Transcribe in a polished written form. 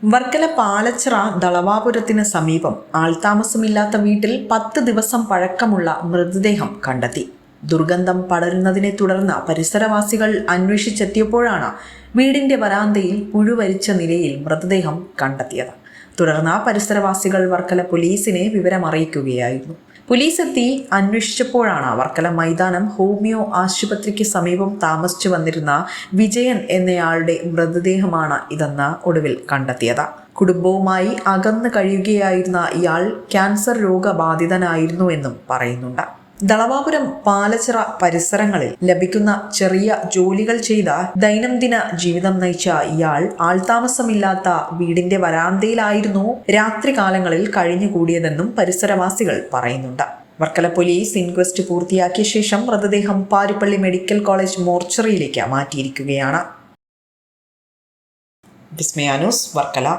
വർക്കല പാലച്ചിറ ദളവാപുരത്തിന് സമീപം ആൾതാമസമില്ലാത്ത വീട്ടിൽ 10 ദിവസം പഴക്കമുള്ള മൃതദേഹം കണ്ടെത്തി. ദുർഗന്ധം പടരുന്നതിനെ തുടർന്ന് പരിസരവാസികൾ അന്വേഷിച്ചെത്തിയപ്പോഴാണ് വീടിന്റെ വരാന്തയിൽ പുഴുവരിച്ച നിലയിൽ മൃതദേഹം കണ്ടെത്തിയത്. തുടർന്ന് പരിസരവാസികൾ വർക്കല പോലീസിനെ വിവരമറിയിക്കുകയായിരുന്നു. പോലീസ് എത്തി അന്വേഷിച്ചപ്പോഴാണ് വർക്കല മൈതാനം ഹോമിയോ ആശുപത്രിക്ക് സമീപം താമസിച്ചു വന്നിരുന്ന വിജയൻ എന്നയാളുടെ മൃതദേഹമാണ് ഇതെന്ന് ഒടുവിൽ കണ്ടെത്തിയത്. കുടുംബവുമായി അകന്നു കഴിയുകയായിരുന്ന ഇയാൾ ക്യാൻസർ രോഗബാധിതനായിരുന്നുവെന്നും പറയുന്നുണ്ട്. ദളവാപുരം പാലച്ചിറ പരിസരങ്ങളിൽ ലഭിക്കുന്ന ചെറിയ ജോലികൾ ചെയ്ത ദൈനംദിന ജീവിതം നയിച്ച ഇയാൾ ആൾതാമസമില്ലാത്ത വീടിന്റെ വരാന്തയിലായിരുന്നു രാത്രികാലങ്ങളിൽ കഴിഞ്ഞുകൂടിയതെന്നും പരിസരവാസികൾ പറയുന്നുണ്ട്. വർക്കല പോലീസ് ഇൻക്വസ്റ്റ് പൂർത്തിയാക്കിയ ശേഷം മൃതദേഹം പാരിപ്പള്ളി മെഡിക്കൽ കോളേജ് മോർച്ചറിയിലേക്ക് മാറ്റിയിരിക്കുകയാണ്. വിസ്മയ ന്യൂസ്, വർക്കല.